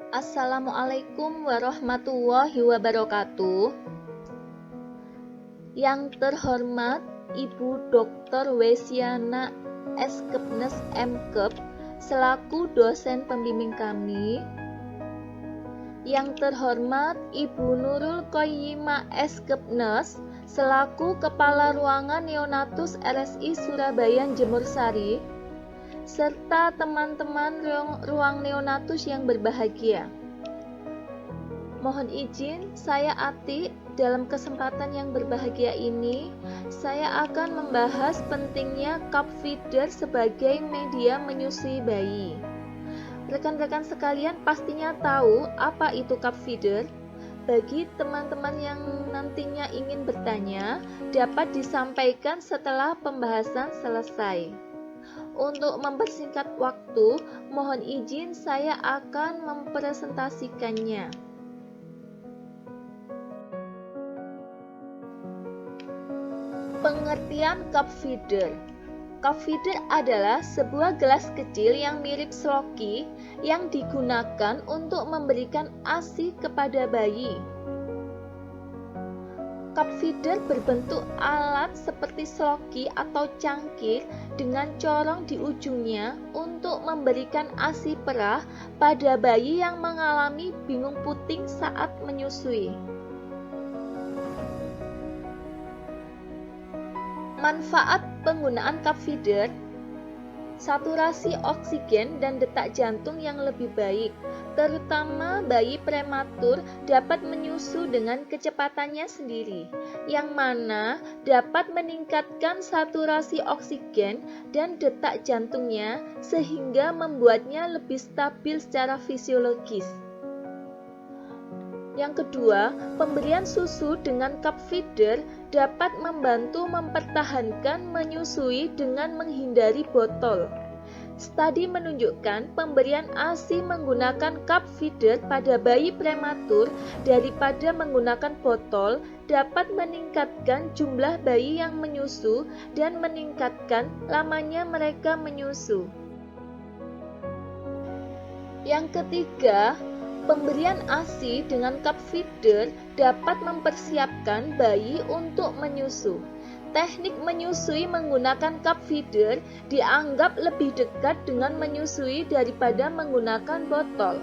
Assalamualaikum warahmatullahi wabarakatuh. Yang terhormat Ibu Dr. Wesiana Eskepnes MKep selaku dosen pembimbing kami. Yang terhormat Ibu Nurul Qoyimah Eskepnes selaku Kepala Ruangan Neonatus RSI Surabaya Jemur Sari, serta teman-teman ruang neonatus yang berbahagia. Mohon izin, saya Ati. Dalam kesempatan yang berbahagia ini, saya akan membahas pentingnya cup feeder sebagai media menyusui bayi. Rekan-rekan sekalian pastinya tahu apa itu cup feeder. Bagi teman-teman yang nantinya ingin bertanya, dapat disampaikan setelah pembahasan selesai. Untuk mempersingkat waktu, mohon izin saya akan mempresentasikannya. Pengertian cup feeder. Cup feeder adalah sebuah gelas kecil yang mirip sloki yang digunakan untuk memberikan ASI kepada bayi. Cup feeder berbentuk alat seperti sloki atau cangkir dengan corong di ujungnya untuk memberikan ASI perah pada bayi yang mengalami bingung puting saat menyusui. Manfaat penggunaan cup feeder: saturasi oksigen dan detak jantung yang lebih baik, terutama bayi prematur dapat menyusu dengan kecepatannya sendiri, yang mana dapat meningkatkan saturasi oksigen dan detak jantungnya sehingga membuatnya lebih stabil secara fisiologis. Yang kedua, pemberian susu dengan cup feeder dapat membantu mempertahankan menyusui dengan menghindari botol. Studi menunjukkan pemberian ASI menggunakan cup feeder pada bayi prematur daripada menggunakan botol dapat meningkatkan jumlah bayi yang menyusu dan meningkatkan lamanya mereka menyusu. Yang ketiga, pemberian ASI dengan cup feeder dapat mempersiapkan bayi untuk menyusu. Teknik menyusui menggunakan cup feeder dianggap lebih dekat dengan menyusui daripada menggunakan botol.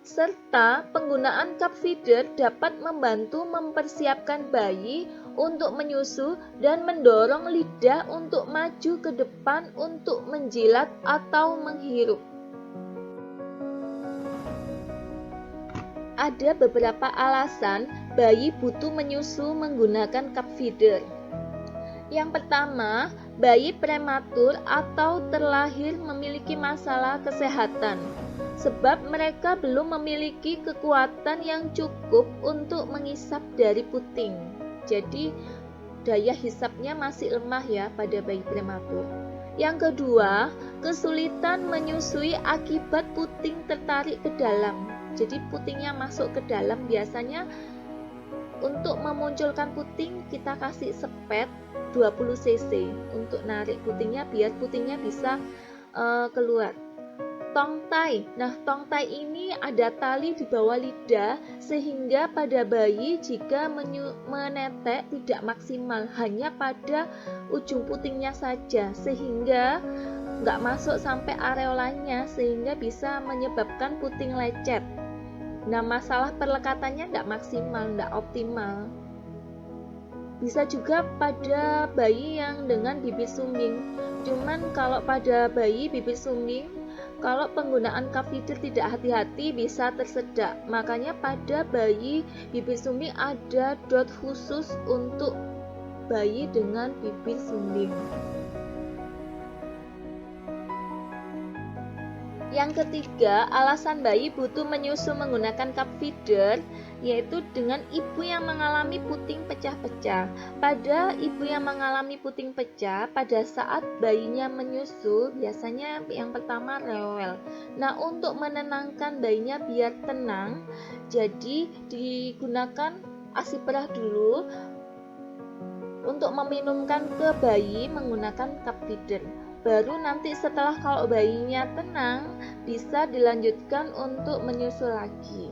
Serta penggunaan cup feeder dapat membantu mempersiapkan bayi untuk menyusu dan mendorong lidah untuk maju ke depan untuk menjilat atau menghirup. Ada beberapa alasan bayi butuh menyusu menggunakan cup feeder. Yang pertama, bayi prematur atau terlahir memiliki masalah kesehatan, sebab mereka belum memiliki kekuatan yang cukup untuk menghisap dari puting. Jadi, daya hisapnya masih lemah ya pada bayi prematur. Yang kedua, kesulitan menyusui akibat puting tertarik ke dalam. Jadi putingnya masuk ke dalam, biasanya untuk memunculkan puting kita kasih sepet 20 cc untuk narik putingnya biar putingnya bisa keluar. Tongtai. Nah, tongtai ini ada tali di bawah lidah sehingga pada bayi jika menetek tidak maksimal, hanya pada ujung putingnya saja sehingga nggak masuk sampai areolanya sehingga bisa menyebabkan puting lecet. Nah, masalah perlekatannya tidak maksimal, tidak optimal. Bisa juga pada bayi yang dengan bibir sumbing. Cuman kalau pada bayi bibir sumbing, kalau penggunaan cup feeder tidak hati-hati bisa tersedak. Makanya pada bayi bibir sumbing ada dot khusus untuk bayi dengan bibir sumbing. Yang ketiga, alasan bayi butuh menyusu menggunakan cup feeder yaitu dengan ibu yang mengalami puting pecah-pecah. Pada ibu yang mengalami puting pecah, pada saat bayinya menyusu, biasanya yang pertama rewel. Nah, untuk menenangkan bayinya biar tenang, jadi digunakan ASI perah dulu untuk meminumkan ke bayi menggunakan cup feeder. Baru nanti setelah kalau bayinya tenang, bisa dilanjutkan untuk menyusu lagi.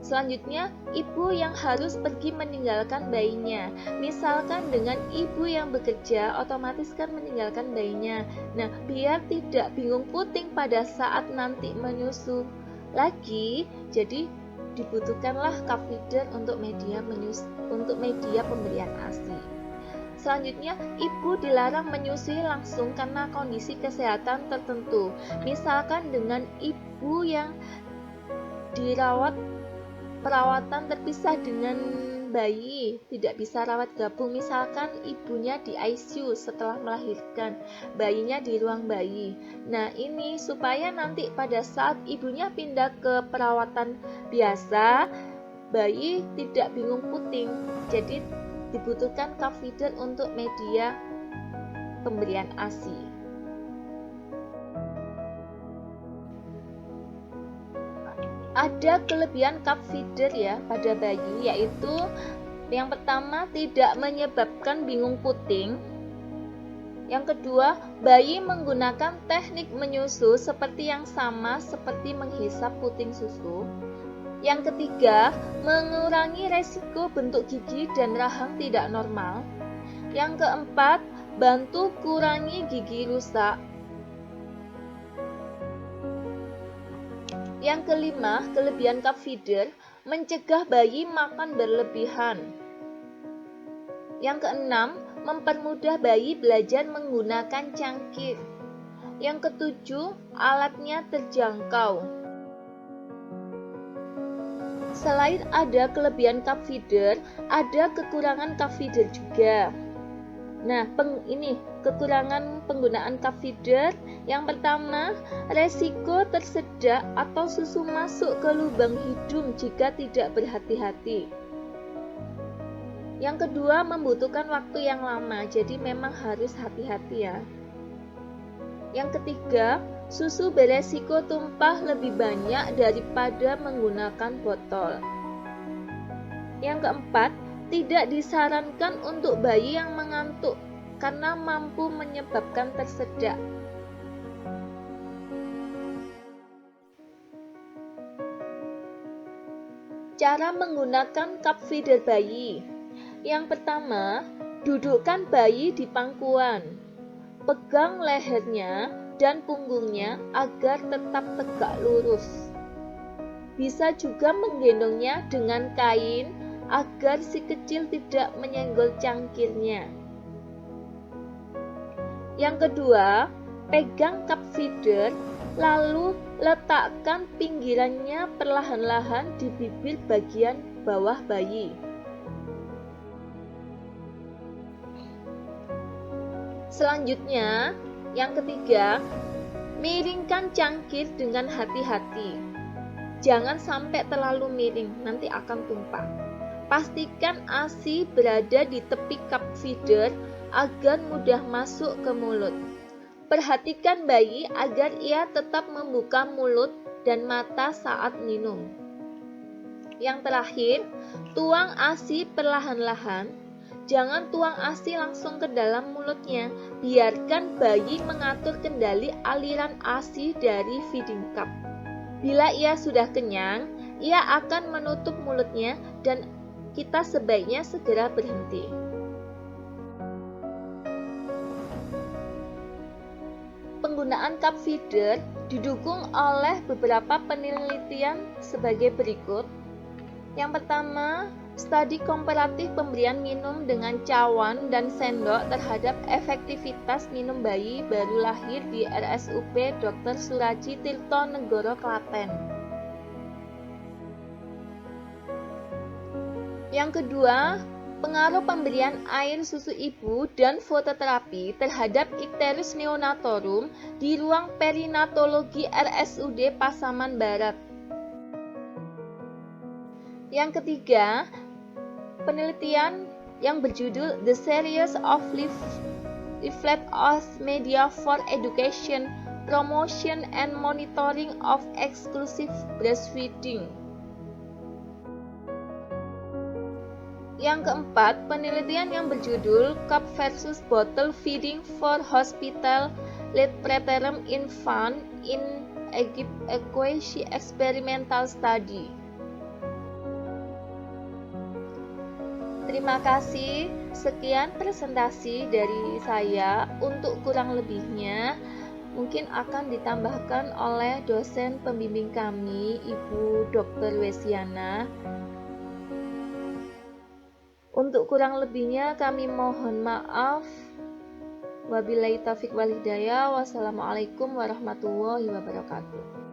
Selanjutnya, ibu yang harus pergi meninggalkan bayinya. Misalkan dengan ibu yang bekerja, otomatis kan meninggalkan bayinya. Nah, biar tidak bingung puting pada saat nanti menyusu lagi, jadi dibutuhkanlah cup feeder untuk media pemberian ASI. Selanjutnya, ibu dilarang menyusui langsung karena kondisi kesehatan tertentu. Misalkan dengan ibu yang dirawat perawatan terpisah dengan bayi, tidak bisa rawat gabung, misalkan ibunya di ICU setelah melahirkan, bayinya di ruang bayi. Nah, ini supaya nanti pada saat ibunya pindah ke perawatan biasa, bayi tidak bingung puting. Jadi dibutuhkan cup feeder untuk media pemberian ASI. Ada kelebihan cup feeder ya pada bayi, yaitu yang pertama tidak menyebabkan bingung puting. Yang kedua, bayi menggunakan teknik menyusu seperti yang sama seperti menghisap puting susu. Yang ketiga, mengurangi resiko bentuk gigi dan rahang tidak normal. Yang keempat, bantu kurangi gigi rusak. Yang kelima, kelebihan cup feeder mencegah bayi makan berlebihan. Yang keenam, mempermudah bayi belajar menggunakan cangkir. Yang ketujuh, alatnya terjangkau. Selain ada kelebihan cup feeder, ada kekurangan cup feeder juga. Nah, kekurangan penggunaan cup feeder. Yang pertama, resiko tersedak atau susu masuk ke lubang hidung jika tidak berhati-hati. Yang kedua, membutuhkan waktu yang lama, jadi memang harus hati-hati ya. Yang ketiga, susu beresiko tumpah lebih banyak daripada menggunakan botol. Yang keempat, tidak disarankan untuk bayi yang mengantuk karena mampu menyebabkan tersedak. Cara menggunakan cup feeder bayi. Yang pertama, dudukkan bayi di pangkuan. Pegang lehernya dan punggungnya agar tetap tegak lurus. Bisa juga menggendongnya dengan kain agar si kecil tidak menyenggol cangkirnya. Yang kedua, pegang cup feeder, lalu letakkan pinggirannya perlahan-lahan di bibir bagian bawah bayi. Selanjutnya, yang ketiga, miringkan cangkir dengan hati-hati. Jangan sampai terlalu miring, nanti akan tumpah. Pastikan ASI berada di tepi cup feeder agar mudah masuk ke mulut. Perhatikan bayi agar ia tetap membuka mulut dan mata saat minum. Yang terakhir, tuang ASI perlahan-lahan. Jangan tuang ASI langsung ke dalam mulutnya. Biarkan bayi mengatur kendali aliran ASI dari feeding cup. Bila ia sudah kenyang, ia akan menutup mulutnya dan kita sebaiknya segera berhenti. Penggunaan cup feeder didukung oleh beberapa penelitian sebagai berikut. Yang pertama, studi komparatif pemberian minum dengan cawan dan sendok terhadap efektivitas minum bayi baru lahir di RSUP Dr. Suraji Tirto Negoro Klaten. Yang kedua, pengaruh pemberian air susu ibu dan fototerapi terhadap Icterus neonatorum di ruang perinatologi RSUD Pasaman Barat. Yang ketiga, penelitian yang berjudul The Series of Leaflet of Media for Education, Promotion and Monitoring of Exclusive Breastfeeding. Yang keempat, penelitian yang berjudul Cup versus Bottle Feeding for Hospital lead preterm infant in equity experimental study. Terima kasih, sekian presentasi dari saya. Untuk kurang lebihnya mungkin akan ditambahkan oleh dosen pembimbing kami, Ibu Dr. Wesiana. Untuk kurang lebihnya kami mohon maaf. Wabillahi taufiq wal hidayah. Wassalamualaikum warahmatullahi wabarakatuh.